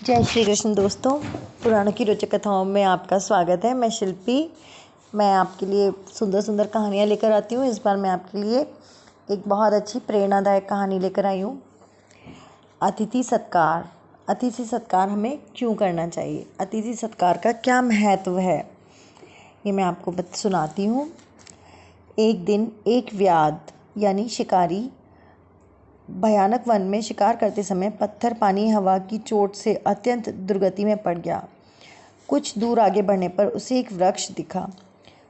जय श्री कृष्ण दोस्तों, पुराणों की रोचक कथाओं में आपका स्वागत है। मैं शिल्पी, मैं आपके लिए सुंदर सुंदर कहानियाँ लेकर आती हूँ। इस बार मैं आपके लिए एक बहुत अच्छी प्रेरणादायक कहानी लेकर आई हूँ। अतिथि सत्कार। अतिथि सत्कार हमें क्यों करना चाहिए, अतिथि सत्कार का क्या महत्व है, ये मैं आपको सुनाती हूँ। एक दिन एक व्याध यानी शिकारी भयानक वन में शिकार करते समय पत्थर पानी हवा की चोट से अत्यंत दुर्गति में पड़ गया। कुछ दूर आगे बढ़ने पर उसे एक वृक्ष दिखा।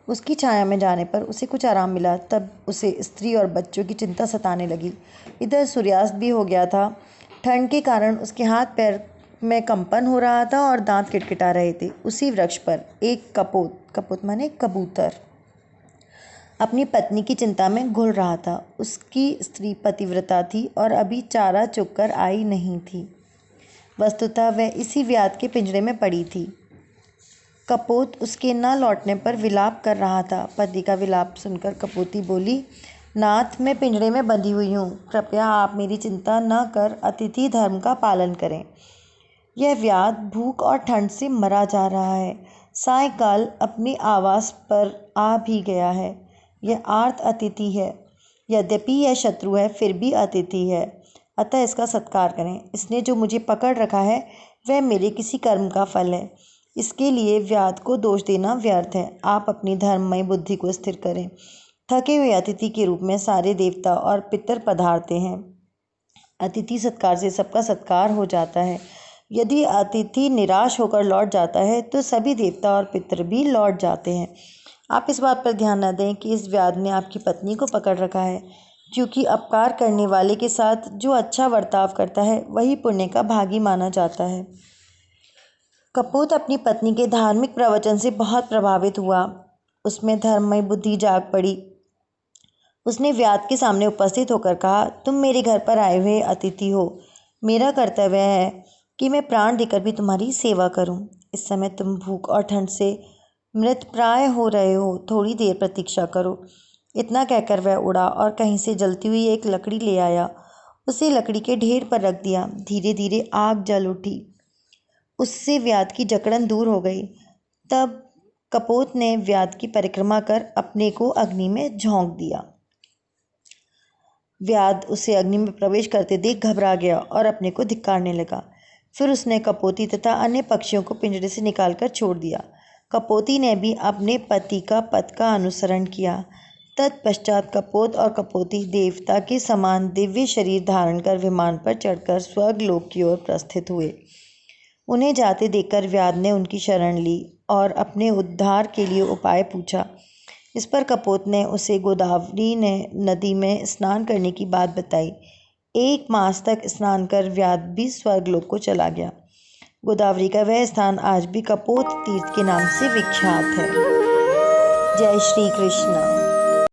उसकी छाया में जाने पर उसे कुछ आराम मिला। तब उसे स्त्री और बच्चों की चिंता सताने लगी। इधर सूर्यास्त भी हो गया था। ठंड के कारण उसके हाथ पैर में कंपन हो रहा था और दांत किटकिटा रहे थे। उसी वृक्ष पर एक कपोत माने कबूतर अपनी पत्नी की चिंता में घुल रहा था। उसकी स्त्री पतिव्रता थी और अभी चारा चुगकर आई नहीं थी। वस्तुतः वह इसी व्याध के पिंजरे में पड़ी थी। कपोत उसके न लौटने पर विलाप कर रहा था। पति का विलाप सुनकर कपोती बोली, नाथ, मैं पिंजरे में बंधी हुई हूँ, कृपया आप मेरी चिंता न कर अतिथि धर्म का पालन करें। यह व्याध भूख और ठंड से मरा जा रहा है। सायंकाल अपने आवास पर आ भी गया है। यह आर्त अतिथि है। यद्यपि यह शत्रु है फिर भी अतिथि है, अतः इसका सत्कार करें। इसने जो मुझे पकड़ रखा है वह मेरे किसी कर्म का फल है। इसके लिए व्याध को दोष देना व्यर्थ है। आप अपनी धर्ममय बुद्धि को स्थिर करें। थके हुए अतिथि के रूप में सारे देवता और पितर पधारते हैं। अतिथि सत्कार से सबका सत्कार हो जाता है। यदि अतिथि निराश होकर लौट जाता है तो सभी देवता और पितर भी लौट जाते हैं। आप इस बात पर ध्यान न दें कि इस व्याध ने आपकी पत्नी को पकड़ रखा है, क्योंकि अपकार करने वाले के साथ जो अच्छा बर्ताव करता है वही पुण्य का भागी माना जाता है। कपोत अपनी पत्नी के धार्मिक प्रवचन से बहुत प्रभावित हुआ। उसमें धर्ममय बुद्धि जाग पड़ी। उसने व्याध के सामने उपस्थित होकर कहा, तुम मेरे घर पर आए हुए अतिथि हो। मेरा कर्तव्य है कि मैं प्राण देकर भी तुम्हारी सेवा करूं। इस समय तुम भूख और ठंड से मृत प्राय हो रहे हो, थोड़ी देर प्रतीक्षा करो। इतना कहकर वह उड़ा और कहीं से जलती हुई एक लकड़ी ले आया। उसे लकड़ी के ढेर पर रख दिया। धीरे धीरे आग जल उठी। उससे व्याध की जकड़न दूर हो गई। तब कपोत ने व्याध की परिक्रमा कर अपने को अग्नि में झोंक दिया। व्याध उसे अग्नि में प्रवेश करते देख घबरा गया और अपने को धिक्कारने लगा। फिर उसने कपोती तथा अन्य पक्षियों को पिंजरे से निकालकर छोड़ दिया। कपोती ने भी अपने पति का पथ का अनुसरण किया। तत्पश्चात कपोत और कपोती देवता के समान दिव्य शरीर धारण कर विमान पर चढ़कर स्वर्गलोक की ओर प्रस्थित हुए। उन्हें जाते देखकर व्याध ने उनकी शरण ली और अपने उद्धार के लिए उपाय पूछा। इस पर कपोत ने उसे गोदावरी नदी में स्नान करने की बात बताई। 1 मास तक स्नान कर व्याध भी स्वर्गलोक को चला गया। गोदावरी का वह स्थान आज भी कपोत तीर्थ के नाम से विख्यात है। जय श्री कृष्ण।